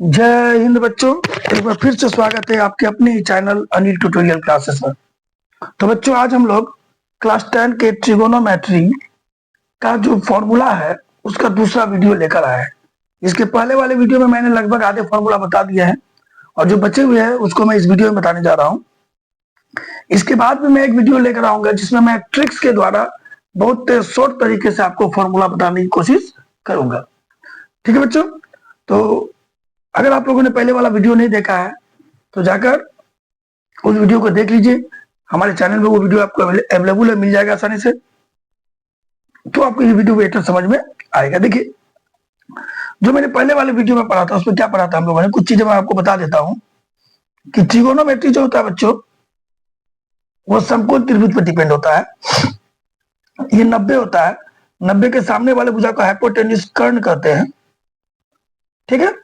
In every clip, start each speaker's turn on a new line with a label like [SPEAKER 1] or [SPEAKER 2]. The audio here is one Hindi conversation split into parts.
[SPEAKER 1] जय हिंद बच्चों। एक बार फिर से स्वागत है आपके अपने ही चैनल अनिल ट्यूटोरियल क्लासेस में। तो बच्चों, आज हम लोग क्लास 10 के ट्रिगोनोमेट्री का जो फॉर्मूला है उसका दूसरा वीडियो लेकर आए हैं। इसके पहले वाले वीडियो में मैंने लगभग आधे फॉर्मूला बता दिया है और जो बचे हुए हैं उसको मैं इस वीडियो में बताने जा रहा हूँ। इसके बाद में मैं एक वीडियो लेकर आऊंगा जिसमें मैं ट्रिक्स के द्वारा बहुत शॉर्ट तरीके से आपको फॉर्मूला बताने की कोशिश करूंगा। ठीक है बच्चों, तो अगर आप लोगों ने पहले वाला वीडियो नहीं देखा है तो जाकर उस वीडियो को देख लीजिए। हमारे चैनल में वो वीडियो आपको अवेलेबल है, मिल जाएगा आसानी से। तो आपको ये वीडियो बेटर समझ में आएगा। देखिए, जो मैंने पहले वाले वीडियो में पढ़ा था उसमें क्या पढ़ा था हम लोगों ने, कुछ चीजें मैं आपको बता देता हूं कि ट्रिगोनोमेट्री जो होता है बच्चों, वो समकोण त्रिभुज पर डिपेंड होता है। ये 90 होता है। 90 के सामने वाले भुजा को हाइपोटेन्यूज कर्ण कहते हैं। ठीक है,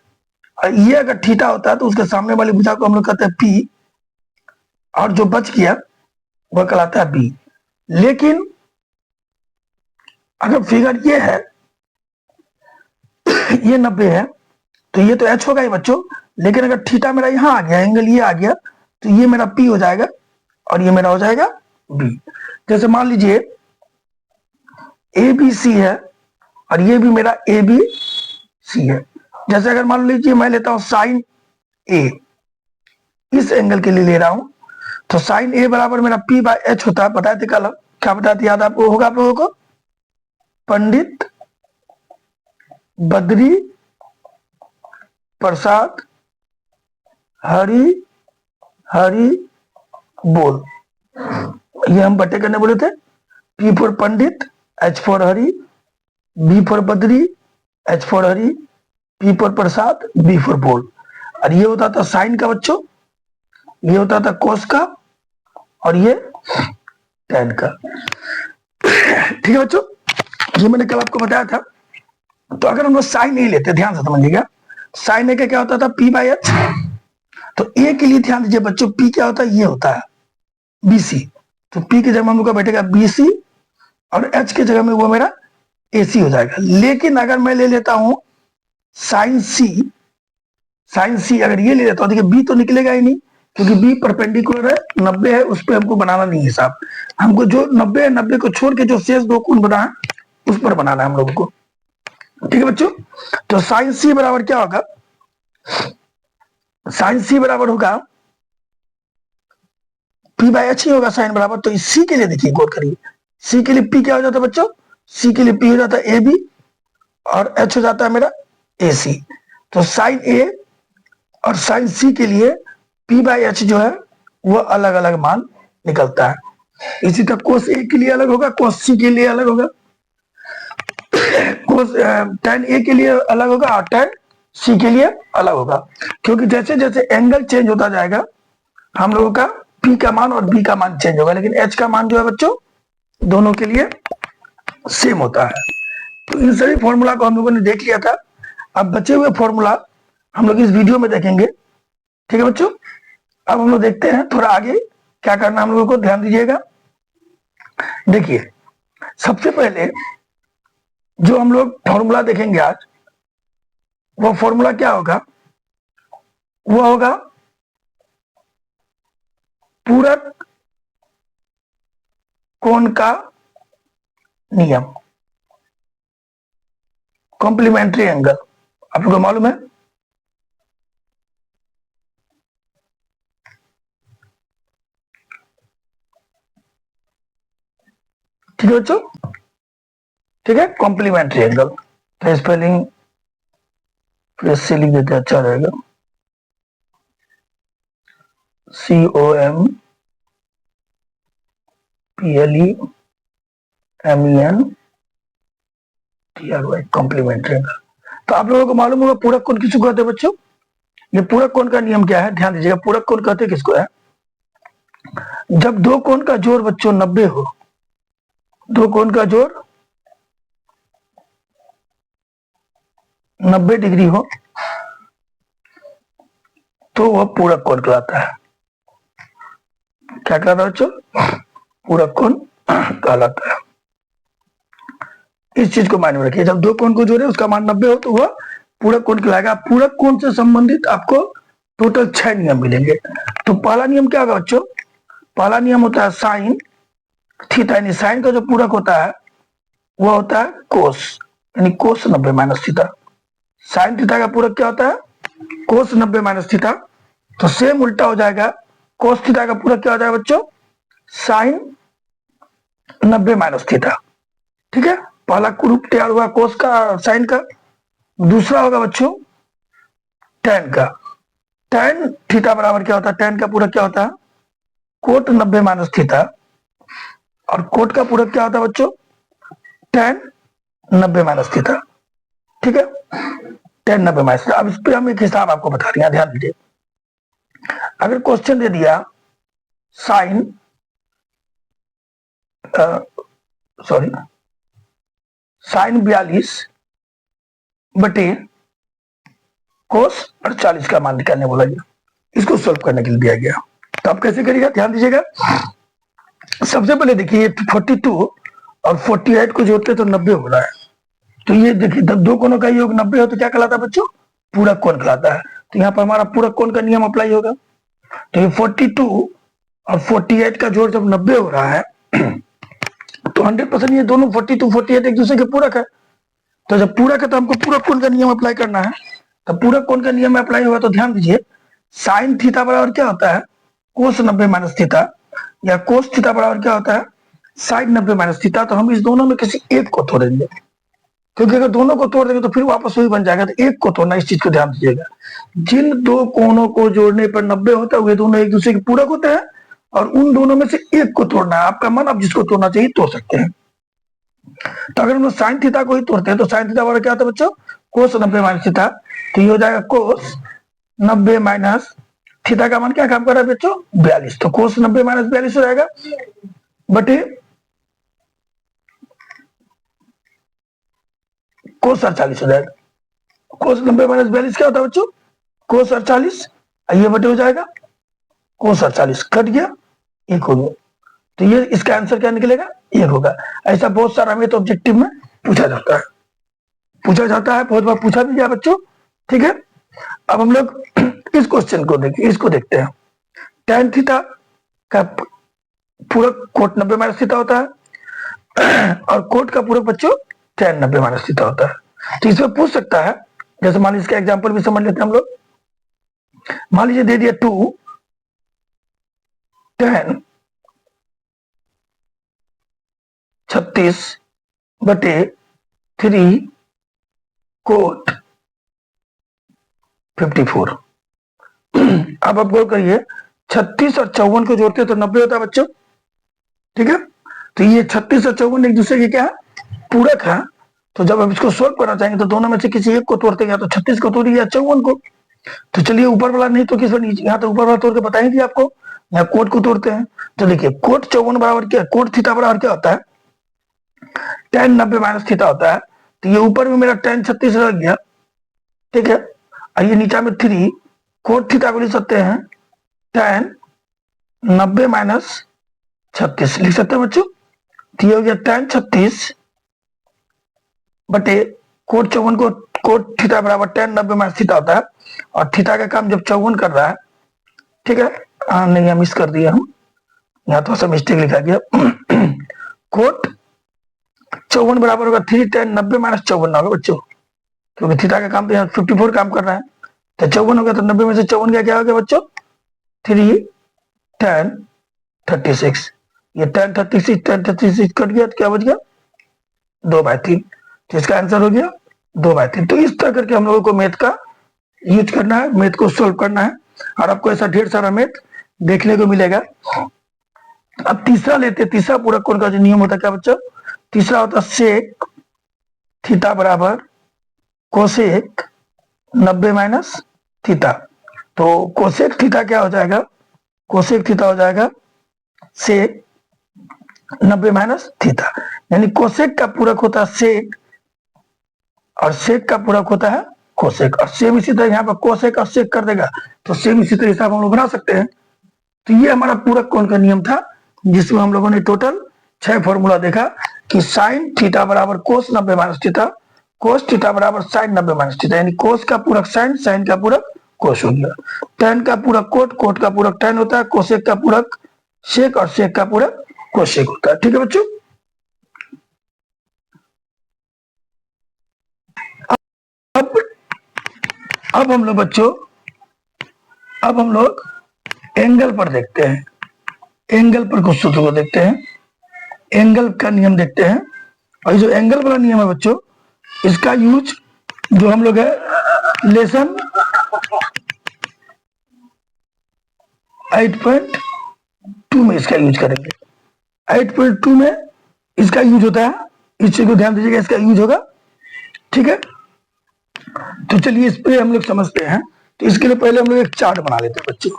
[SPEAKER 1] और ये अगर थीटा होता है तो उसके सामने वाली भुजा को हम लोग कहते हैं पी, और जो बच गया वह कहलाता है बी। लेकिन अगर फिगर ये है, ये 90 है, तो ये तो एच होगा ही बच्चों। लेकिन अगर थीटा मेरा यहां आ गया, एंगल ये आ गया, तो ये मेरा पी हो जाएगा और ये मेरा हो जाएगा बी। जैसे मान लीजिए ए बी सी है और ये भी मेरा ए बी सी है। जैसे अगर मान लीजिए मैं लेता हूं साइन ए, इस एंगल के लिए ले रहा हूं, तो साइन ए बराबर मेरा पी बाय एच होता है। बताए थे कल, क्या बताए थे, याद आपको होगा आप लोगों को? पंडित बद्री प्रसाद हरि हरि बोल, ये हम बटे करने बोले थे। P for Pandit, H for Hari, B for Badri, H for Hari, P for Prasad, B for बोल। और ये होता था साइन का बच्चों, ये होता था कोस का, और ये टैन का। ठीक है बच्चों, ये मैंने कल आपको बताया था। तो अगर हम लोग साइन ए लेते, ध्यान से समझिएगा, साइन ए का क्या होता था? P by H. तो ए के लिए ध्यान दीजिए बच्चों, पी क्या होता है? ये होता है बीसी। तो पी की जगह हम लोग का बैठेगा बीसी और एच की जगह में वो मेरा एसी हो जाएगा। लेकिन अगर मैं ले लेता हूं साइन सी, साइन सी अगर ये ले लेता हूं, देखिए बी तो निकलेगा ही नहीं क्योंकि बी परपेंडिकुलर है, 90 है, उस पर हमको बनाना नहीं है साहब। हमको जो 90 है, 90 को छोड़ के जो शेष दो कोण बना है उस पर बनाना है हम लोगों को। ठीक है बच्चों, तो साइन सी बराबर क्या होगा? साइन सी बराबर होगा पी बाय एच ही होगा साइन बराबर। तो सी के लिए देखिए, गौर करिए, सी के लिए पी क्या हो जाता है बच्चों? सी के लिए पी हो जाता है ए बी और एच हो जाता है मेरा ए सी। तो साइन ए और साइन सी के लिए पी बाई एच जो है वो अलग अलग मान निकलता है। इसी तरह कोस ए के लिए अलग होगा, कोस सी के लिए अलग होगा, कोस tan ए के लिए अलग होगा और tan सी के लिए अलग होगा। क्योंकि जैसे जैसे एंगल चेंज होता जाएगा हम लोगों का P का मान और B का मान चेंज होगा, लेकिन H का मान जो है बच्चों दोनों के लिए सेम होता है। तो इन सभी फॉर्मूला को हम लोगों ने देख लिया था। अब बचे हुए फॉर्मूला हम लोग इस वीडियो में देखेंगे। ठीक है बच्चों, अब हम लोग देखते हैं थोड़ा आगे क्या करना हम लोगों को, ध्यान दीजिएगा। देखिए, सबसे पहले जो हम लोग फॉर्मूला देखेंगे आज, वो फॉर्मूला क्या होगा? वो होगा पूरक कोण का नियम, कॉम्प्लीमेंट्री एंगल। आप लोगों को मालूम है ठीक है बच्चों? ठीक है, कॉम्प्लीमेंट्री एंगल। तो स्पेलिंग फिर से लिख देते अच्छा रहेगा, COMPLEMENTRY, कॉम्प्लीमेंट्री एंगल। तो आप लोगों को मालूम होगा पूरक कोण किसको कहते हैं बच्चों? ये पूरक कोण का नियम क्या है, ध्यान दीजिएगा। पूरक कोण कहते किसको है? जब दो कोण का जोड़ बच्चों 90 हो, दो कोण का जोड़ 90 डिग्री हो तो वह पूरक कोण कहलाता है। क्या कहलाता है बच्चों? पूरक कोण कहलाता है। इस चीज को मायने में रखिए, जब दो कोण को जोड़े उसका मान 90 हो तो वह पूरक कोण कहलाएगा। पूरक कोण से संबंधित आपको टोटल 6 नियम मिलेंगे। तो पहला नियम क्या होगा बच्चों, पहला नियम होता है साइन थीटा, यानी साइन का जो पूरक होता है वह होता है कोस, यानी कोस 90 माइनस थीटा। साइन थीटा का पूरक क्या होता है, कोस 90 माइनस थीटा। तो सेम उल्टा हो जाएगा, कोस थीटा का पूरक क्या हो जाएगा बच्चों, साइन 90 माइनस थीटा। ठीक है, पहला रूप तैयार हुआ कोस का साइन का। दूसरा होगा बच्चों टेन का। टेन थीटा बराबर क्या होता है, टेन का पूरक क्या होता है, कोट 90 माइनस थीटा। और कोट का पूरक क्या होता है बच्चों, टेन 90 माइनस थीटा। ठीक है, टेन 90 माइनस थीटा। अब इस पर हम एक हिसाब आपको बता रहे हैं, ध्यान दीजिए। अगर क्वेश्चन दे दिया साइन सॉरी साइन 42 बटे कोस 48 का मान निकालने बोला गया, इसको सोल्व करने के लिए दिया गया। तो आप कैसे करिएगा, ध्यान दीजिएगा। सबसे पहले देखिए 42 और 48 को जोड़ते तो 90 हो रहा है। तो ये देखिए दो कोणों का योग 90 हो तो क्या कहलाता है बच्चों, पूरक कोण कहलाता है। तो यहाँ पर हमारा पूरक कोण का नियम अप्लाई होगा। तो ये 42 और 48 का जोड़ जब 90 हो रहा है तो 100% ये दोनों 42 48 एक दूसरे के पूरक है। तो जब पूरक है तो हमको पूरक कोण का नियम अप्लाई करना है। तो पूरक कोण का नियम अप्लाई हुआ तो ध्यान दीजिए, साइन थीटा बराबर क्या होता है, कोस 90 माइनस थीटा, या कोस थीटा बराबर क्या होता है, साइन 90 माइनस थीटा। तो हम इस दोनों में किसी एक को तोड़ेंगे, क्योंकि अगर दोनों को तोड़ देंगे तो फिर वापस वही बन जाएगा। तो एक को तोड़ना, इस चीज को ध्यान दीजिएगा। जिन दो कोणों को जोड़ने पर 90 होता है वे दोनों एक दूसरे के पूरक होते हैं, और उन दोनों में से एक को तोड़ना है। आपका मन, आप जिसको तोड़ना चाहिए तोड़ सकते हैं। तो अगर हम लोग साइन थीटा को ही तोड़ते हैं तो साइन थीटा बराबर क्या होता है बच्चों, कोस 90 माइनस थीटा। तो ये हो जाएगा कोस 90 माइनस थीटा का मान क्या काम कर रहा है बच्चों, 42। तो कोस 90 माइनस 42 हो जाएगा बटे कोस 48 हो जाएगा। कोस 90 माइनस 42 क्या होता है बच्चों, कोस 48। ये बटे हो जाएगा कोस 48, कट गया, एक हो गया। तो ये इसका आंसर क्या निकलेगा, एक होगा। ऐसा बहुत सारा हमें तो ऑब्जेक्टिव में पूछा जाता है, बहुत बार पूछा भी गया बच्चों। ठीक है, अब हम लोग इस क्वेश्चन को देखिए, इसको देखते हैं। tan थीटा का पूरक कोट 90 माइनस थीटा होता है और कोट का पूरक बच्चों tan 90 माइनस थीटा होता है। तो इसमें पूछ सकता है, जैसे मान लीजिए इसका एग्जांपल भी समझ लेते हैं हम लोग। मान लीजिए दे दिया 2 tan 36 बटे 3 कोट 54। अब आप गौर करिए, 36 और 54 को जोड़ते तो 90 होता है बच्चों। ठीक है, तो ये 36 और 54 एक दूसरे के क्या है, पूरक है। तो जब हम इसको सोल्व करना चाहेंगे तो दोनों में से किसी एक को तोड़ते हैं, या तो 36 को तोड़िए या 54 को। तो चलिए ऊपर वाला नहीं तो किस पर, यहाँ तो ऊपर वाला तोड़ के बताएंगे आपको, यहाँ कोट को तोड़ते हैं। तो देखिए कोट 54 बराबर क्या, कोट थीटा बराबर क्या होता है, tan 90 माइनस थीटा होता है। तो ये ऊपर में मेरा tan 36 रह गया। ठीक है, और ये नीचा में 3 कोट थीटा को लिख सकते हैं tan 90 माइनस 36 लिख सकते हैं बच्चों। तो ये हो गया tan 36 बटे कोट 54 को, कोट थीटा बराबर tan 90 माइनस थीटा होता है, और थीटा का काम जब 54 कर रहा है। ठीक है, नहीं मिस कर दिया हम, यहाँ थोड़ा सा मिस्टेक लिखा गया। कोट 54 बराबर होगा 3 tan 90 माइनस 54 होगा बच्चों, क्योंकि थीटा का काम तो यहाँ 54 काम कर रहा है। तो 54 हो गया, तो 90 में से 54 क्या हो गया बच्चों, 3 tan 36। ये tan 36 कट गया तो क्या बच गया, 2/3। तो इसका आंसर हो गया 2/3। तो इस तरह करके हम लोगों को मैथ का यूज करना है, मैथ को सोल्व करना है, और आपको ऐसा ढेर सारा मैथ देखने को मिलेगा। अब तीसरा लेते, तीसरा पूरक कोण का जो नियम होता है क्या बच्चों, तीसरा होता सेक थीटा बराबर कोसेक 90 माइनस थीटा। तो कोसेक थीटा क्या हो जाएगा, कोसेक थीटा हो जाएगा सेक 90 माइनस थीटा। यानी कोसेक का पूरक होता है सेक, और सेक का पूरक होता है कोसेक। और सेम इसी तरह यहाँ पर कोसेक और सेक कर देगा, तो सेम इसी तरह हिसाब हम लोग बना सकते हैं। तो ये हमारा पूरक कोण का नियम था, जिसमें हम लोगों ने टोटल 6 फॉर्मूला देखा कि साइन थीटा बराबर कोस 90 माइनस थीटा, कोस थीटा बराबर साइन 90 माइनस थीटा, यानी कोस का पूरक साइन, साइन का पूरक कोस हो गया। टेन का पूरक कोट, कोट का पूरक टेन होता है, कोसेक का पूरक सेक और सेक का पूरक कोसेक होता है। ठीक है बच्चों। अब अब हम लोग बच्चों अब हम लोग एंगल पर देखते हैं, एंगल पर कुछ सूत्र को देखते हैं, एंगल का नियम देखते हैं। और जो एंगल वाला नियम है बच्चों, इसका यूज जो हम लोग है लेसन 8.2 में इसका यूज करेंगे। 8.2 में इसका यूज होता है, इस चीज को ध्यान दीजिएगा, इसका यूज होगा। ठीक है, तो चलिए इस पे हम लोग समझते हैं। तो इसके लिए पहले हम लोग एक चार्ट बना लेते हैं बच्चों।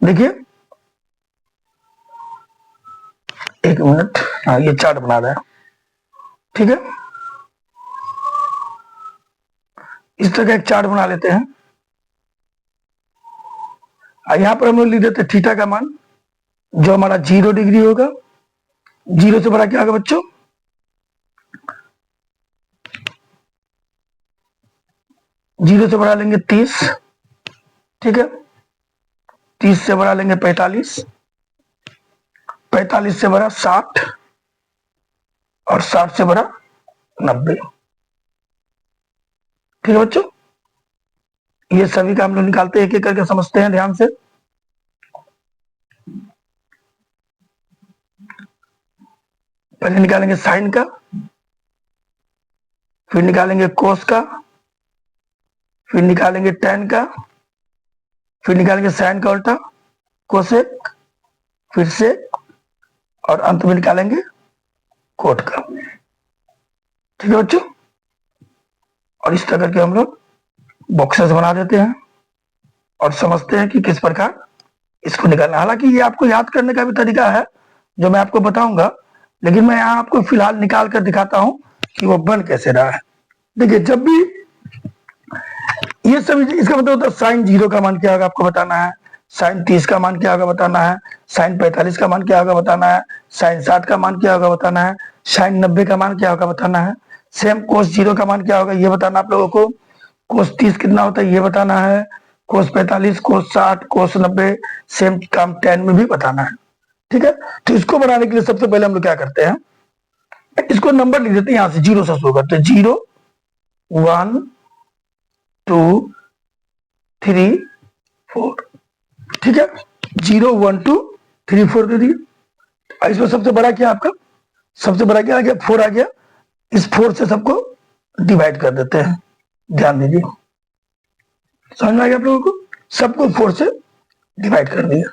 [SPEAKER 1] देखिए, एक मिनट, हाँ ये चार्ट बना रहा है। ठीक है, इस तरह का एक चार्ट बना लेते हैं। यहां पर हम लोग लिख देते हैं थीटा का मान, जो हमारा 0 डिग्री होगा। 0 से बड़ा क्या होगा बच्चों? 0 से बढ़ा लेंगे 30। ठीक है, 30 से बढ़ा लेंगे 45, 45 से बढ़ा 60 और 60 से बढ़ा 90। ठीक है बच्चों, ये सभी का हम लोग निकालते हैं, एक एक करके समझते हैं ध्यान से। पहले निकालेंगे साइन का, फिर निकालेंगे कोस का, फिर निकालेंगे टेन का, फिर निकालेंगे साइन का उल्टा कोसेक, फिर से, और अंत में निकालेंगे कोट का। ठीक है बच्चों, और इस तरह करके हम लोग बॉक्सेस बना देते हैं और समझते हैं कि किस प्रकार इसको निकालना। हालांकि ये आपको याद करने का भी तरीका है जो मैं आपको बताऊंगा, लेकिन मैं यहाँ आपको फिलहाल निकाल कर दिखाता हूं कि वो बन कैसे रहा है। देखिए, जब भी ये सभी, इसका मतलब होता है साइन 0 का मान क्या होगा आपको बताना है, साइन 30 का मान क्या होगा बताना है, साइन 45 का मान क्या होगा बताना है, साइन 60 का मान क्या होगा बताना है, साइन 90 का मान क्या होगा बताना है, सेम कोस 0 का मान क्या होगा ये बताना आप लोगों को, कोस 30 कितना होता है ये बताना है, कोस 45, कोस 60, कोस 90, सेम काम टेन में भी बताना है। ठीक है, तो इसको बनाने के लिए सबसे पहले हम लोग क्या करते हैं, इसको नंबर लिख देते हैं, यहां से 0 से शुरू करते हैं। 0 1 2 3 4। ठीक है, 0 1 2 3 4 दे दिए। इसमें सबसे बड़ा क्या आपका, सबसे बड़ा क्या आ गया, 4 आ गया। इस 4 से सबको डिवाइड कर देते हैं, ध्यान दीजिए। समझ में आ गया आप लोगों को, सबको 4 से डिवाइड कर दिया।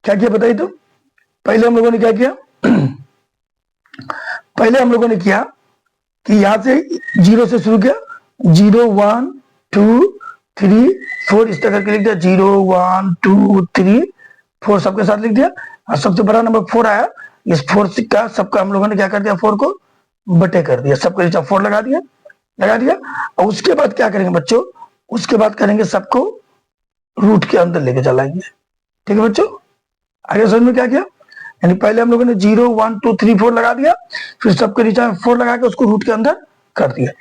[SPEAKER 1] क्या किया बताइए तो, पहले हम लोगों ने क्या किया पहले हम लोगों ने किया कि यहां से 0 से शुरू किया, 0 1 2 3 4 इस तरह करके लिख दिया, 0 1 2 3 4 सबके साथ लिख दिया। और सबसे बड़ा नंबर 4 आया, इस 4 का सबका हम लोगों ने क्या कर दिया, 4 को बटे कर दिया, सबके नीचे 4 लगा दिया। और उसके बाद क्या करेंगे बच्चों, उसके बाद करेंगे सबको रूट के अंदर लेके चलाएंगे। ठीक है बच्चों, आगे समझ में क्या किया, यानी पहले हम लोगों ने 0 1 2 3 4 लगा दिया, फिर सबके नीचे 4 लगा के उसको रूट के अंदर कर दिया।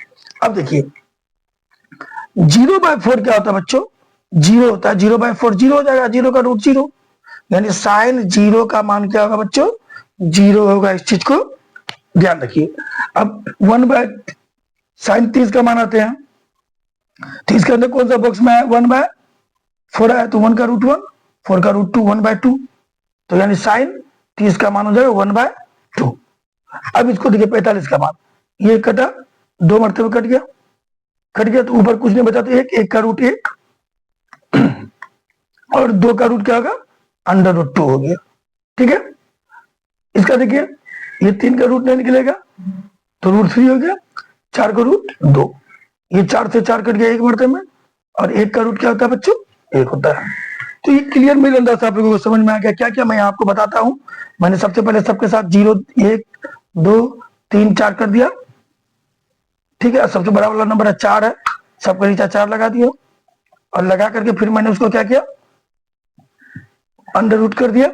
[SPEAKER 1] अब देखिए 0/4 क्या होता है बच्चों, 0 होता है, 0/4 0 हो जाएगा, 0 का रूट 0, यानी साइन 0 का मान क्या होगा बच्चों, 0 होगा। इस चीज को ध्यान रखिए। अब 1/ साइन 30 का मान आते हैं, 30 के अंदर कौन सा बॉक्स में है, 1/4 आया, तो 1 का रूट 1, 4 का रूट 2, 1/2, तो यानी साइन 30 का मान हो जाएगा 1/2। अब इसको देखिए 45 का मान, ये कटा, 2 मरतबे कट गया, तो ऊपर कुछ नहीं बचा, तो एक का रूट 1 और 2 का रूट क्या होगा, √2 हो गया। ठीक है, इसका देखिए ये 3 का रूट नहीं निकलेगा, तो √3 हो गया, 4 का रूट 2, ये 4 से 4 कट गया एक मरतबे में, और 1 का रूट क्या होता है बच्चों, 1 होता है। तो ये क्लियर मेरे अंदर से आप लोगों को समझ में आ गया क्या क्या मैं आपको बताता हूं। मैंने सबसे पहले सबके साथ 0 1 2 3 4 कर दिया। ठीक है, सबसे बड़ा वाला नंबर है 4 है, सबके नीचे 4 लगा दिया, और लगा करके फिर मैंने उसको क्या किया, अंडर रूट कर दिया,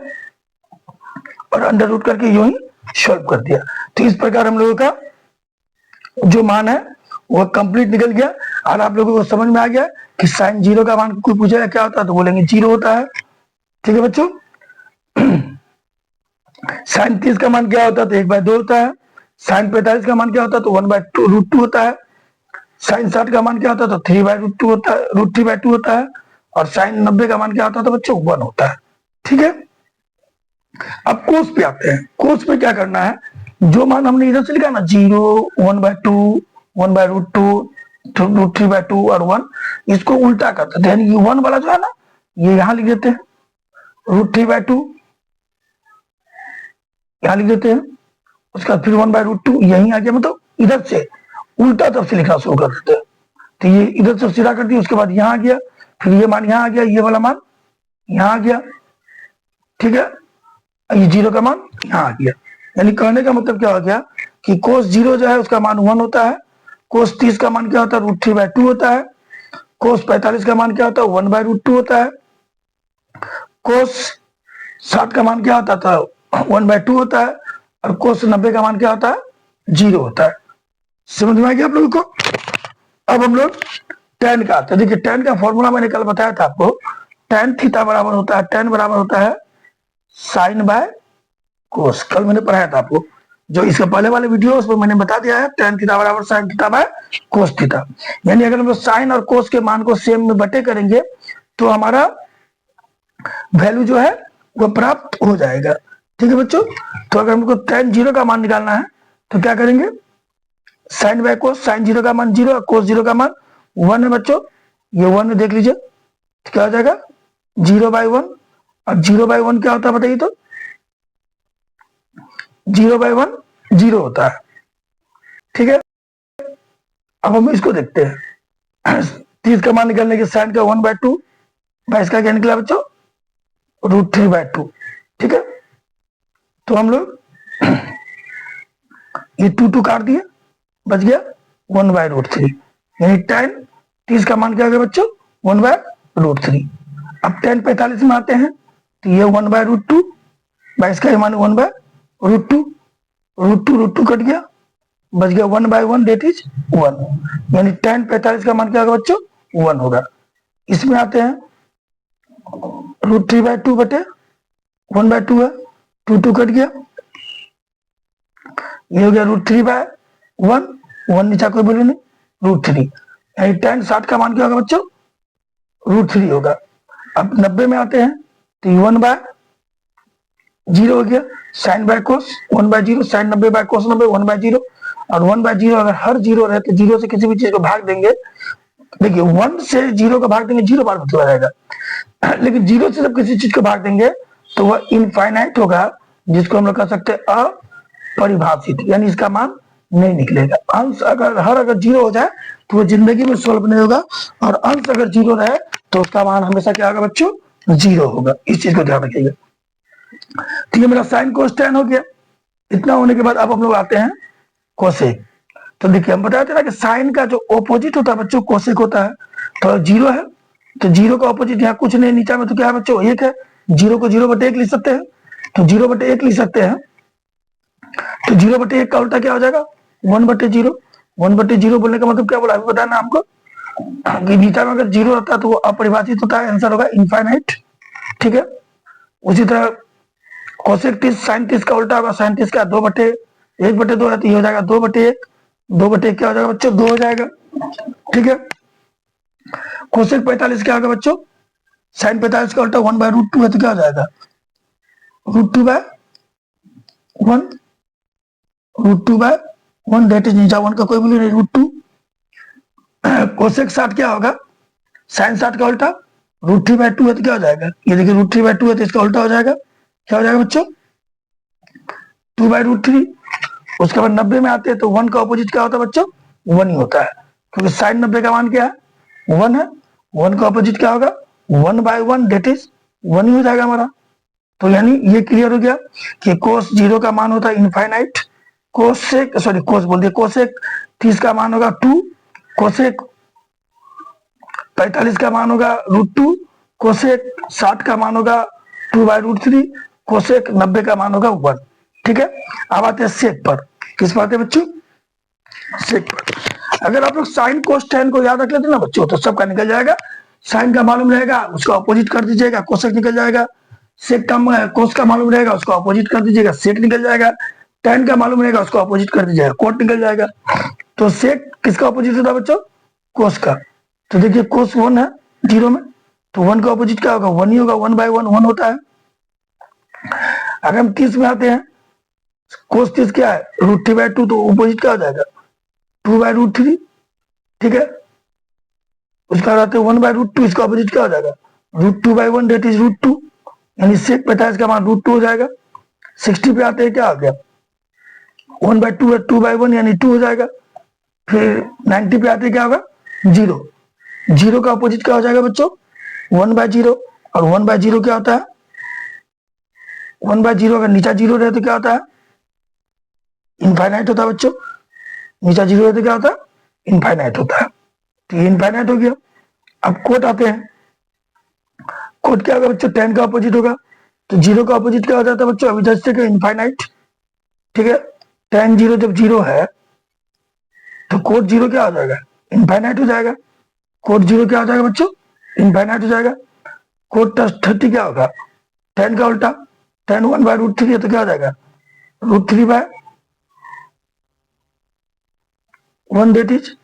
[SPEAKER 1] और अंडर रूट करके यूं ही सॉल्व कर दिया। तो इस प्रकार हम लोगों का जो मान है वो कंप्लीट निकल गया। और आप लोगों को समझ में आ गया कि साइन जीरो का मान कोई पूछेगा क्या होता है तो बोलेंगे जीरो होता है। ठीक है बच्चों। साइन 30 का मान क्या होता है तो 1/2 होता है। साइन 45 का मान क्या होता है तो 1/√2 होता है। साइन 60 का मान क्या होता है तो 3/√2 होता है, √3/2 होता है। और साइन 90 का मान क्या होता है तो बच्चों 1 होता है। ठीक है। अब कोस पे आते हैं। कोस पे क्या करना है, जो मान हमने इधर से लिखा ना 0, 1/2, 1/√2, √3/2 और 1, इसको उल्टा करते हैं। ये 1 वाला जो है ना ये यहां लिख देते हैं, √3/2 यहां लिख देते हैं। उसके बाद फिर 1/√2 यहीं आ गया, मतलब इधर से उल्टा तरफ से लिखना शुरू कर देते हैं। तो ये इधर से सीधा कर दिया, उसके बाद यहाँ आ गया, फिर ये मान यहाँ आ गया, ये वाला मान यहाँ आ गया। ठीक है। ये जीरो का मान यहाँ आ गया। यानी कहने का मतलब क्या हो गया कि कोस 0 जो है उसका मान 1 होता है। कोस 30 का मान क्या होता है √3/2 होता है। कोस 45 का मान क्या होता है 1/√2 होता है। कोस 60 का मान क्या होता था 1/2 होता है। और कोस 90 का मान क्या होता है 0 होता है। समझ में आ गया आप लोगों को। अब हम लोग tan का आते हैं। देखिए tan का फॉर्मूला मैंने कल बताया था आपको, tan थीटा बराबर होता है, tan बराबर होता है साइन बाय कोस। कल मैंने पढ़ाया था आपको, जो इसके पहले वाले वीडियो उसमें मैंने बता दिया है, tan थीटा बराबर sine theta by cos theta. यानी अगर हम लोग साइन और कोस के मान को सेम में बटे करेंगे तो हमारा वैल्यू जो है वो प्राप्त हो जाएगा। ठीक है बच्चों। तो अगर हमको tan 0 का मान निकालना है तो क्या करेंगे, साइन बाय कोस, साइन 0 का मान 0, कोस 0 का मान 1 है बच्चों। ये 1 देख लीजिए तो क्या हो जाएगा 0/1। और 0/1 क्या होता है बताइए तो, 0/1 0 होता है। ठीक है। अब हम इसको देखते हैं। 30 का मान निकालने के साइन का 1/2, इसका क्या निकला बच्चों √3/2। ठीक है। तो हम लोग ये 2 काट दिए, बच गया 1/√3। यानी tan 30 का मान क्या हो गया बच्चों 1/√3। अब tan 45 में आते हैं तो ये 1/√2, 22 का मान 1/√2, √2 कट गया, बच गया 1/1 डेट इज 1। यानी tan 45 का मान क्या होगा बच्चों 1 होगा। इसमें आते हैं √3/2 बटे 1/2 है, 2 कट गया, ये हो गया √3/1, 1 नीचा कोई बोले नहीं √3। यानी tan 60 का मान क्या होगा बच्चों √3 होगा। अब 90 में आते हैं तो 1/0 हो गया, साइन बाय कोस 1/0, साइन 90/कोस 90 1/0। और 1/0 अगर हर 0 रहे तो 0 से किसी भी चीज को भाग देंगे। देखिए 1 से 0 का भाग देंगे 0 बार बदला जाएगा, लेकिन 0 से जब किसी चीज को भाग देंगे तो वह इनफाइनाइट होगा, जिसको हम लोग कह सकते हैं अपरिभाषित, यानी इसका मान नहीं निकलेगा। अंश अगर 0 हो जाए तो वो जिंदगी में सॉल्व नहीं होगा, और अंश अगर 0 रहे तो उसका मान हमेशा क्या होगा बच्चों 0 होगा। इस चीज को ध्यान रखिएगा। तो ये मेरा साइन कोस tan हो गया। इतना होने के बाद अब हम लोग आते हैं कोसेक। तो देखिए हम बताया था ना कि साइन का जो ऑपोजिट होता है बच्चों कोसेक होता है। तो 0 है तो 0 का ऑपोजिट यहाँ कुछ नहीं, नीचा में तो क्या है बच्चों 1 है, 0 को 0/1 लिख सकते हैं, तो 0/1 लिख सकते हैं। तो 0/1 का उल्टा क्या हो जाएगा 1/0। 1/0 बोलने का मतलब क्या बोला अभी बताया ना हमको कि नीचा में अगर 0 रहता है तो वो अपरिभाषित होता है, आंसर होगा इनफाइनाइट। ठीक है। उसी तरह कोसेक 30 साइन 30 का उल्टा होगा, साइन 30 का 1/2 है तो ये हो जाएगा 2/1। 2/1 क्या हो जाएगा बच्चों 2 हो जाएगा। ठीक है। कोसेक 45 क्या होगा बच्चों, साइन 45 का उल्टा 1/√2 है तो क्या हो जाएगा √2/1, √2/1 दैट इज नीचा 1 का कोई वैल्यू नहीं √2। कोसेक 60 क्या होगा, साइन 60 का उल्टा √3/2 है तो क्या हो जाएगा, ये देखिए √3/2 है तो इसका उल्टा हो जाएगा, क्या हो जाएगा बच्चों 2/√3। उसके बाद 90 में आते हैं तो 1 का ऑपोजिट क्या होता है बच्चों 1 ही होता है, क्योंकि साइन 90 का मान क्या है 1 है। 1 का ऑपोजिट क्या होगा 1/1 दैट इज 1 ही हो जाएगा हमारा। तो यानी ये क्लियर हो गया कि कोस 0 का मान होता है इनफाइनाइट, कोसेक 30 का मान होगा 2, कोसेक 45 का मान होगा √2, कोसेक 60 का मान होगा 2/√3, कोसेक 90 का मान होगा 1। ठीक है। अब आते हैं सेक पर। किस पर आते हैं बच्चों सेक पर। अगर आप लोग साइन कोस टेन को याद रख लेते ना बच्चों तो सबका निकल जाएगा। साइन का मालूम रहेगा उसका अपोजिट कर दीजिएगा, कोसेक निकल जाएगा। सेक का कोस का मालूम रहेगा उसको अपोजिट कर दीजिएगा, सेक निकल जाएगा। टेन का मालूम रहेगा उसको अपोजिट कर दीजिएगा, कोट निकल जाएगा। तो सेक किसका अपोजिट होता है बच्चों? कोस का। तो देखिए कोस 1 है 0 में, तो 1 का अपोजिट क्या होगा? 1 ही होगा, 1/1 1 होता है। अगर हम 30 में आते हैं, कोस 30 क्या है? √3/2, तो अपोजिट क्या हो जाएगा? 2/√3। ठीक है, उसका आते हैं 1/√2, इसका अपोजिट क्या हो जाएगा? √2/1 दैट इज √2, यानी सेक 45 का मान √2 हो जाएगा। 60 पे आते हैं, क्या आ गया? 1/2 है, 2/1 यानी 2 हो जाएगा। फिर 90 पे आते हैं, क्या होगा? 0। 0 का अपोजिट क्या हो जाएगा बच्चों? 1/0। और 1/0 क्या होता है? 1/0 अगर नीचा 0 रहे तो क्या होता है? इनफाइनाइट होता है बच्चों। नीचा 0 रहे तो क्या होता है? इनफाइनाइट होता है। तो ये इनफाइनाइट हो गया। अब कोट आते हैं। कोट क्या होगा बच्चों? 10 का अपोजिट होगा। तो 0 का अपोजिट क्या हो जाता है बच्चों? अभी जैसे कि इनफाइनाइट। ठीक है, 10 0 जब 0 है तो कोट 0 क्या हो जाएगा? इनफाइनाइट हो जाएगा। कोट 0 क्या हो जाएगा बच्चों? इनफाइनाइट हो जाएगा। कोट 30 क्या होगा? 10 का उल्टा। 10 1/√3 है तो क्या हो जाएगा? √3/1 दैट इज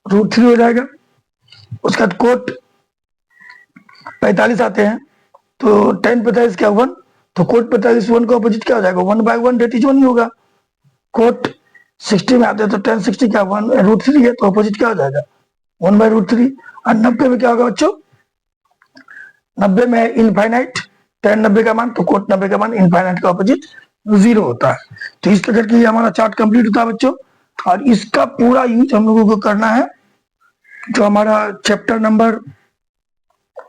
[SPEAKER 1] √3 हो जाएगा। उसके बाद कोट 45 आते हैं, तो 10 45 क्या 1, तो कोट 45 1 का अपोजिट क्या हो जाएगा? 1/1 दैट इज 1 ही होगा। कोट 60 में आते हैं, तो 10 60 क्या 1 √3 है, तो अपोजिट क्या हो जाएगा? 1/√3। और 90 में क्या होगा बच्चों? 90 में इनफाइनाइट, 10 90 का मान, तो कोट 90 का मान इनफाइनाइट का अपोजिट 0 होता है। तो इस प्रकार की हमारा चार्ट कंप्लीट होता है बच्चों। और इसका पूरा यूज हम लोगों को करना है जो हमारा चैप्टर नंबर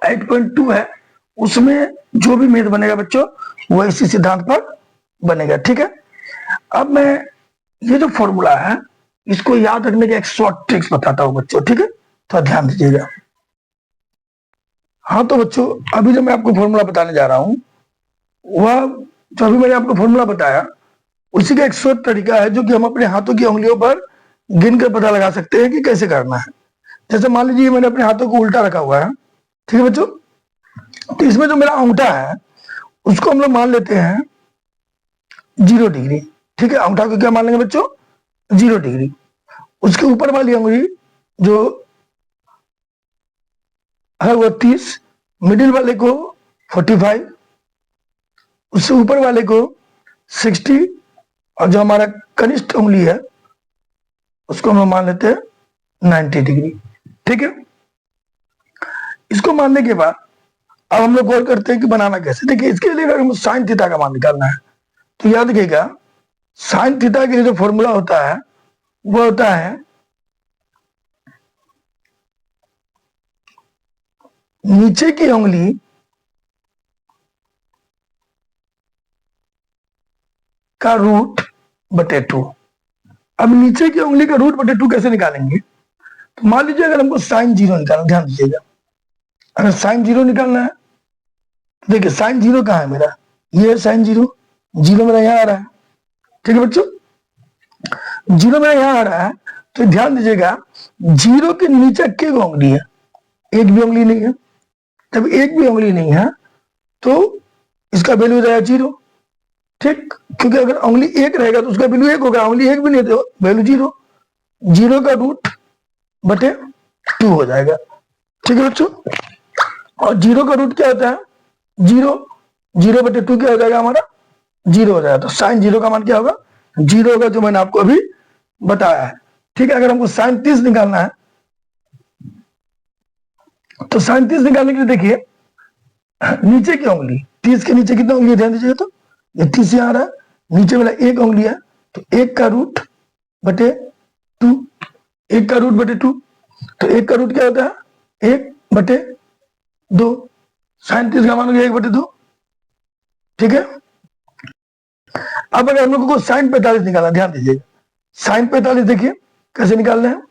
[SPEAKER 1] 8.2 है, उसमें जो भी मेथ बनेगा बच्चों वो इसी सिद्धांत पर बनेगा। ठीक है, अब मैं ये जो फॉर्मूला है इसको याद रखने के एक शॉर्ट ट्रिक्स बताता हूँ बच्चों। ठीक है, थोड़ा ध्यान दीजिएगा। हाँ तो बच्चों, अभी जो मैं आपको फॉर्मूला बताने जा रहा हूँ वह जो अभी मैंने आपको फॉर्मूला बताया उसी का एक शॉर्ट तरीका है जो कि हम अपने हाथों की उंगलियों पर गिन कर पता लगा सकते हैं कि कैसे करना है। जैसे मान लीजिए मैंने अपने हाथों को उल्टा रखा हुआ है। ठीक है बच्चों, तो इसमें जो मेरा अंगूठा है उसको हम लोग मान लेते हैं 0 डिग्री। ठीक है, अंगूठा को क्या मान लेंगे बच्चों? 0 डिग्री। उसके ऊपर वाली उंगली जो है वो 30, मिडिल वाले को 45, उससे ऊपर वाले को 60, और जो हमारा कनिष्ठ उंगली है उसको हम मान लेते हैं 90 डिग्री। ठीक है, इसको मानने के बाद अब हम लोग गौर करते हैं कि बनाना कैसे। देखिए, इसके लिए अगर हम साइन थीटा का मान निकालना है तो याद रखिएगा साइन थीटा के लिए जो फॉर्मूला होता है वो होता है नीचे की उंगली का √/2। अब नीचे की उंगली का √/2 कैसे निकालेंगे? तो मान लीजिए अगर हमको साइन 0 निकालना, ध्यान दीजिएगा, अगर साइन 0 निकालना है तो देखिए साइन 0 कहाँ है मेरा? ये है साइन 0, 0 मेरा यहाँ आ रहा है। ठीक है बच्चों, 0 मेरा यहाँ आ रहा है, तो ध्यान दीजिएगा 0 के नीचे के उंगली है? एक भी उंगली नहीं है। जब एक भी उंगली नहीं है तो इसका वैल्यू हो जाएगा 0। ठीक, क्योंकि अगर उंगली एक रहेगा तो उसका वैल्यू 1 होगा, उंगली एक भी नहीं तो वैल्यू 0। 0 का √/2 हो जाएगा। ठीक है बच्चों, और 0 का रूट क्या होता है? 0। 0/2 क्या हो जाएगा हमारा? 0 हो जाएगा। तो साइन 0 का मान क्या होगा? 0 होगा, जो मैंने आपको अभी बताया है। ठीक है, अगर हमको साइन 30 निकालना है तो साइन 30 निकालने के लिए देखिए नीचे की उंगली, 30 के नीचे कितना उंगली है ध्यान दीजिएगा। तो ये 30 यहाँ आ रहा है, नीचे वाला एक उंगली है, तो 1 का √/2। 1 का √/2, तो 1 का रूट क्या होता है? 1/2। साइन 30 का मान हो गया 1/2। ठीक है, अब अगर हम लोगों को साइन 45 निकालना, ध्यान दीजिएगा साइन 45 देखिए कैसे निकालना है।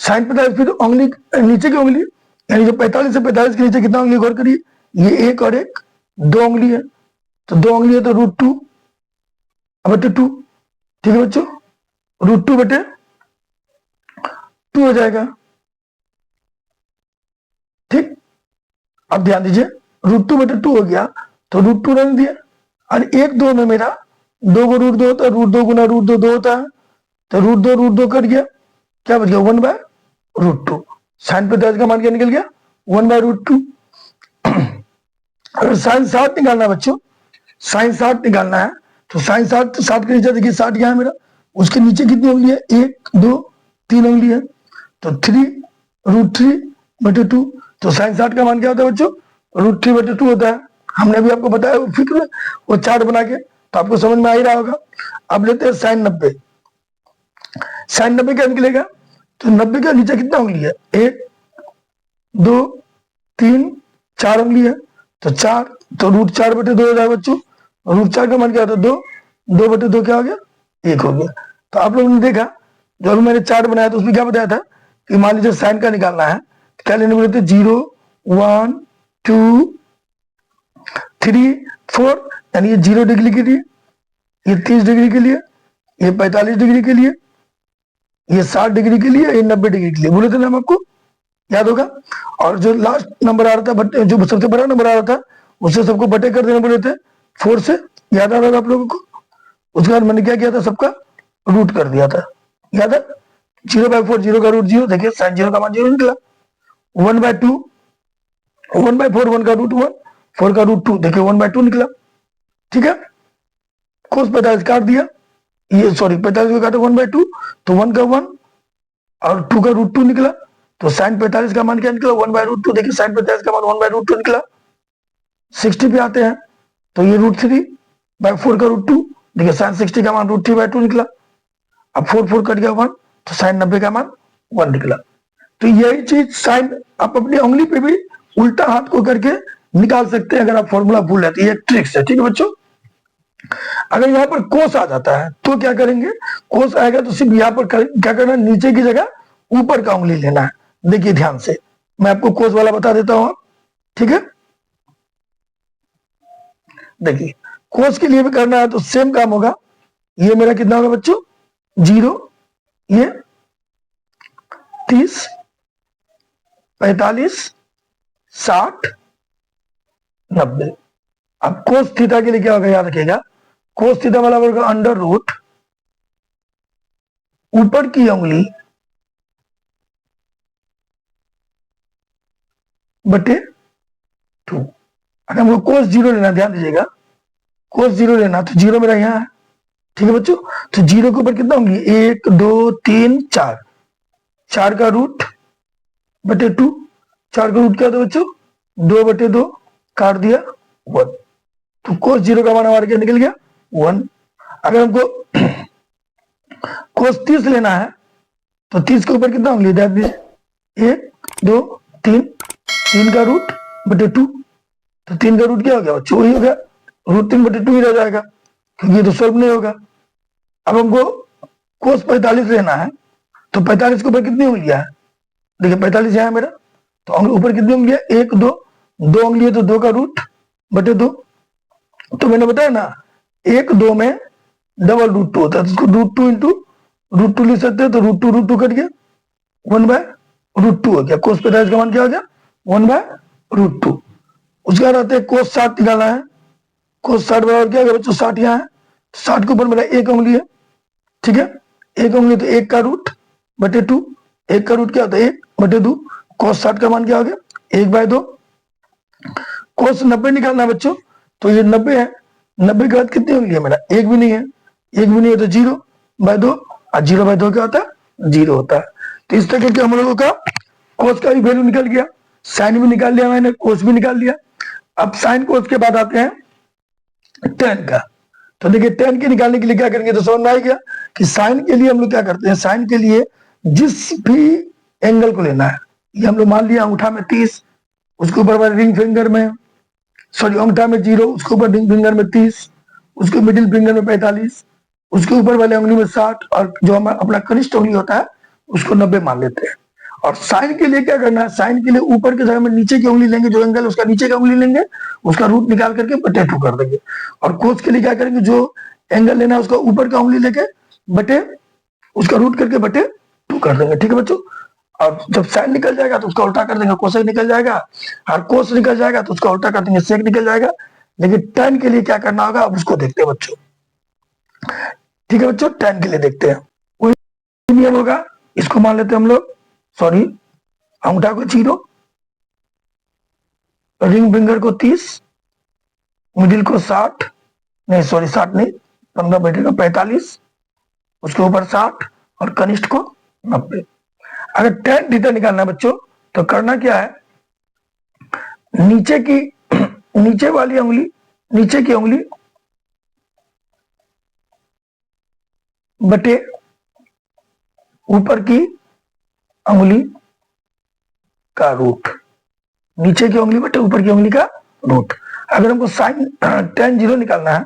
[SPEAKER 1] साइन 45 फिर उंगली नीचे की उंगली, यानी जो 45 से 45 के नीचे कितना उंगली गौर करिए, ये एक और एक 2 उंगली है, तो 2 उंगली है तो √2/2। ठीक है बच्चों, √2/2। 2 हो जाएगा। ठीक, अब ध्यान दीजिए, √2/2 हो गया तो √2 रख दिया। और 1/2 में मेरा 2 को √2 होता है, √2 गुना √2 2 होता है, तो √2 कट गया, क्या बच गया 1/√2। साइन 45 का मान क्या निकल गया 1/√2। अगर साइन 60 निकालना है बच्चों, साइन 60 निकालना है तो साइन 60 60 के नीचे देखिए 60 यहाँ है मेरा, उसके नीचे कितनी उंगली है 1 2 3 उंगली है, तो 3√3/2। तो साइन 60 का मान क्या होता है बच्चों √3/2 होता है। हमने भी आपको बताया फिक्र में वो चार्ट बना के, तो आपको समझ में आ ही रहा होगा। अब लेते हैं साइन 90। साइन 90 क्या निकलेगा, तो 90 के नीचे कितना उंगली है 1 2 3 4 उंगली है, तो 4, तो √4/2 हो जाएगा बच्चों। √4 का मान क्या होता है 2, 2/2 क्या हो गया 1 हो गया। तो आप लोगों ने देखा जो अभी मैंने चार्ट बनाया था उसमें क्या बताया था कि मान लीजिए साइन का निकालना है, क्या लेने बोले थे 0 1 2 3 4, यानी ये 0 डिग्री के लिए, ये 30 डिग्री के लिए, ये 45 डिग्री के लिए, ये 60 डिग्री के लिए, ये 90 डिग्री के लिए बोले थे ना हम आपको, याद होगा। और जो लास्ट नंबर आ रहा था बटे, जो सबसे बड़ा नंबर आ रहा था उससे सबको बटे कर देना बोले थे 4 से, याद आ रहा था आप लोगों को। उसके बाद मैंने क्या किया था सबका रूट कर दिया था, याद है 0/4, 0 का रूट 0, देखिए साइन 0 का मान 0 निकला। 1/2, 1/4, 1 का रूट 1, 4 का रूट 2, देखिए 1/2 निकला। ठीक है, कोस 45 काट दिया, ये सॉरी 45 को काटा 1/2, तो 1 का 1 और 2 का रूट 2 निकला, तो साइन 45 का मान क्या निकला 1/√2। देखिए साइन 45 का मान 1/√2 निकला। 60 पे आते हैं तो ये √3/4 का √2, देखिए साइन 60 का मान √3/2 निकला। अब 4 कट गया 1, तो साइन 90 का मान 1 निकला। तो यही चीज साइन आप अपनी उंगली पे भी उल्टा हाथ को करके निकाल सकते हैं अगर आप फॉर्मूला भूल जाते हैं, ये ट्रिक्स है। ठीक है बच्चों, अगर यहाँ पर कोस आ जाता है तो क्या करेंगे, कोस आएगा तो सिर्फ यहाँ पर क्या करना है, नीचे की जगह ऊपर का उंगली लेना है। देखिए ध्यान से मैं आपको कोस वाला बता देता हूं, ठीक है। देखिए कोस के लिए भी करना है तो सेम काम होगा। ये मेरा कितना होगा बच्चों 0, ये 30 45 60 90। अब कोस थीटा के लिए क्या होगा याद रखिएगा, कोस थीटा वाला होगा अंडर रूट ऊपर की उंगली बटे 2। अगर हमको कोस 0 लेना, ध्यान दीजिएगा कोस 0 लेना तो 0 मेरा यहाँ है, ठीक है बच्चों। तो 0 के ऊपर कितना होंगी 1 2 3 4, 4 का रूट बटे 2, 4 का रूट क्या होता है बच्चों 2/2, काट दिया 1, तो कोस 0 का मान हमारा क्या निकल गया 1। अगर हमको कोस 30 लेना है तो 30 के ऊपर कितना उंगली ध्यान दीजिए 1 2 3, 3 का रूट बटे 2, तो 3 का रूट क्या हो गया बच्चों वही हो गया √3/2 ही रह जाएगा, क्योंकि ये तो सॉल्व नहीं होगा। अब हमको कोस 45 लेना है तो 45 के ऊपर कितनी उंगलियां है, देखिए 45 यहाँ है मेरा, तो ऊपर कितनी उंगलियां 1 2, 2 उंगली है तो 2 का रूट बटे 2। तो मैंने बताया ना 1 2 में डबल √2 होता है, तो इसको √2 इंटू √2 लिख सकते हैं, तो √2 कट गया 1/√2 हो गया। कोस 45 का मान क्या हो गया 1/√2। उसके बाद आते हैं कोस 60 निकालना है, कोस 60 बराबर क्या होगा बच्चों 60 यहाँ है, 60 के ऊपर मेरा 1 उंगली है, ठीक है 1 उंगली तो 1 का रूट बटे 2, 1 का रूट क्या होता है 1/2, कोस 60 का मान क्या हो गया 1/2। कोस 90 निकालना है बच्चों, तो ये 90 है, 90 के बाद कितनी उंगली है मेरा 1 भी नहीं है, 1 भी नहीं है तो 0/2, और 0/2 क्या होता है 0 होता है। तो इस तरह के हम लोगों का कोस का भी वैल्यू निकल गया, साइन भी निकाल लिया मैंने, कोस भी निकाल लिया। अब साइन कोस के बाद आते हैं टेन का। तो देखिए टेन के निकालने के लिए क्या करेंगे, तो समझ में आ गया कि साइन के लिए हम लोग क्या करते हैं, साइन के लिए जिस भी एंगल को लेना है, ये हम लोग मान लिया अंगूठा में 30, उसके ऊपर रिंग फिंगर में सॉरी अंगूठा में 0, उसके ऊपर रिंग फिंगर में 30, उसके मिडिल फिंगर में 45, उसके ऊपर वाले उंगली में 60, और जो हमारा अपना कनिष्ठ उंगली होता है उसको 90 मान लेते हैं। और साइन के लिए क्या करना है, साइन के लिए ऊपर के जगह में नीचे की उंगली लेंगे, जो एंगल उसका नीचे का उंगली लेंगे, उसका रूट निकाल करके बटे 2 कर देंगे। और कोस के लिए क्या करेंगे, जो एंगल लेना है उसका ऊपर का उंगली लेके बटे उसका रूट करके बटे 2 कर देंगे। ठीक है बच्चों, और जब साइन निकल जाएगा तो उसका उल्टा कर देंगे, कोसेक निकल जाएगा, और कोस निकल जाएगा तो उसका उल्टा कर देंगे, सेक निकल जाएगा। लेकिन tan के लिए क्या करना होगा, अब उसको देखते हैं बच्चों। ठीक है बच्चों, tan के लिए देखते हैं। वही नियम होगा, इसको मान लेते हैं हम लोग, सॉरी अंगूठा को 0, रिंग फिंगर को 30, मिडिल को 60, नहीं सॉरी 60 नहीं, 15 बैठेगा 45, उसके ऊपर 60 और कनिष्ठ को 90। अगर tan थीटा निकालना है बच्चों तो करना क्या है, नीचे की नीचे वाली उंगली, नीचे की उंगली बटे ऊपर की उंगली का रूट, नीचे की उंगली बटे ऊपर की उंगली का रूट। अगर हमको साइन tan 0 निकालना है,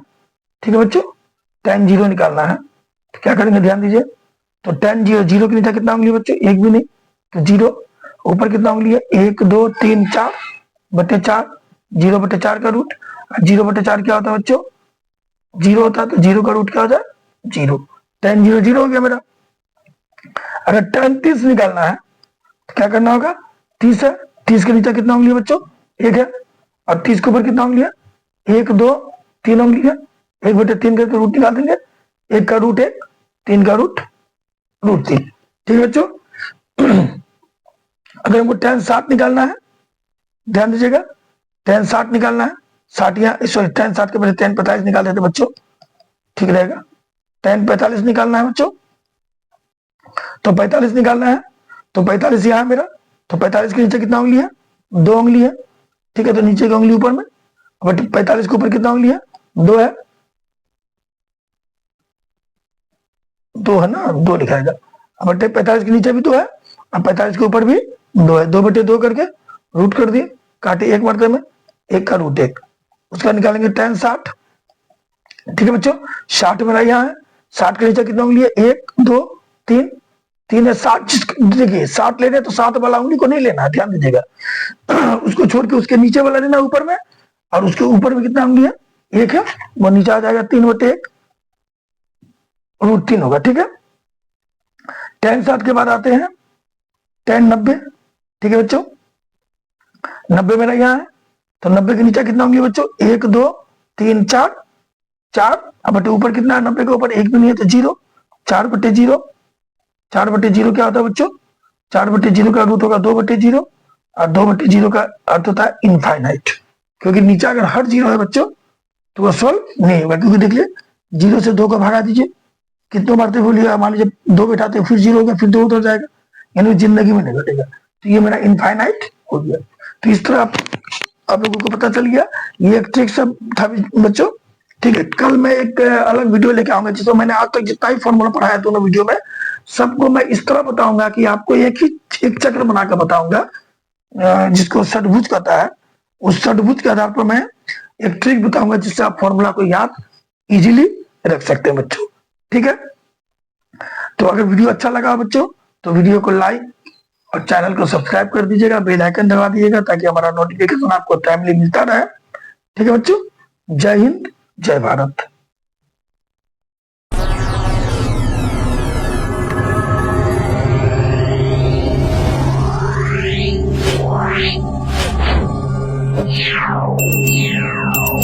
[SPEAKER 1] ठीक है बच्चों, tan 0 निकालना है तो क्या करेंगे, ध्यान दीजिए। तो tan 0, 0 के नीचे कितना उंगली बच्चों, एक भी नहीं, तो 0, ऊपर कितना उंगली है, 1 2 3 4 बटे 4, 0 बटे 4 का रूट। 0 बटे 4 क्या होता है बच्चों, 0 होता है, तो 0 का रूट क्या होता है, 0। tan 0 0 हो गया मेरा। अगर tan 30 निकालना है तो क्या करना होगा, 30 है, 30 के नीचे कितना उंगली है बच्चों, 1 है, और 30 के ऊपर कितना उंगली है, 1 2 3 उंगली है, 1 बटे 3 करके रूट निकाल देंगे, 1 का रूट 1, 3 का रूट 3। ठीक है बच्चों। अगर हमको tan 60 निकालना है, ध्यान दीजिएगा, tan 60 निकालना है, 60 यहाँ सॉरी tan 60 के बजाय tan 45 निकाल देते बच्चों, ठीक रहेगा। tan 45 निकालना है बच्चों, तो 45 निकालना है, तो 45 यहाँ मेरा, तो 45 के नीचे कितना उंगली है, 2 उंगली है, ठीक है, तो नीचे की उंगली ऊपर में, बट 45 के ऊपर कितना उंगली है, 2 है, 2 है ना, 2 लिखाएगा। बट 45 के नीचे भी 2 है, और 45 के ऊपर भी 2 है, 2 बटे 2 करके रूट कर दिए, काटे एक मरते में, 1 का रूट 1, उसका निकालेंगे tan 60। ठीक है बच्चों, 60 मेरा यहाँ है, 60 के नीचे कितना उंगली है, 1 2 3, 3 है, 60 देखिए 60 ले रहे तो 7 वाला उंगली को नहीं लेना है, ध्यान दीजिएगा। उसको छोड़ के उसके नीचे वाला लेना ऊपर में, और उसके ऊपर में कितना उंगली है, 1 है, वो नीचे आ जाएगा 3 बटे 1 रूट 3 होगा। ठीक है, tan 60 के बाद आते हैं tan 90। ठीक है बच्चों, 90 मेरा यहाँ है, तो 90 के नीचे कितना उंगली बच्चों, 1 2 3 4, 4, अब बटे ऊपर कितना है, 90 के ऊपर 1 भी नहीं है तो 0, 4 बटे 0, 4 बटे 0 क्या होता है बच्चों, 4 बटे 0 का रूट होगा 2 बटे 0, और 2 बटे 0 का अर्थ होता है इनफाइनाइट, क्योंकि नीचे अगर हर 0 है बच्चों तो वह सॉल्व नहीं होगा, क्योंकि देख लिए 0 से 2 को भगा दीजिए, कितने मारते बोलिए, मान लीजिए 2 बैठाते फिर 0 हो गया, फिर 2 उधर जाएगा, यानी जिंदगी में नहीं घटेगा, तो ये मेरा इनफाइनाइट हो गया। तो इस तरह आप लोगों को पता चल गया, ये एक ट्रिक सब था बच्चों। ठीक है, कल मैं एक अलग वीडियो लेके आऊंगा, जिसमें मैंने आज तक जितना ही फॉर्मूला पढ़ाया दोनों वीडियो में, सबको मैं इस तरह बताऊंगा कि आपको एक चक्र बनाकर बताऊंगा, जिसको षटभुज कहता है। उस षटभुज के आधार पर मैं एक ट्रिक बताऊंगा, जिससे आप फॉर्मूला को याद इजीली रख सकते हैं बच्चों। ठीक है, तो अगर वीडियो अच्छा लगा बच्चों तो वीडियो को लाइक और चैनल को सब्सक्राइब कर दीजिएगा, बेल आइकन दबा दीजिएगा, ताकि हमारा नोटिफिकेशन आपको टाइमली मिलता रहे। ठीक है बच्चों, जय हिंद, जय भारत। Yeah.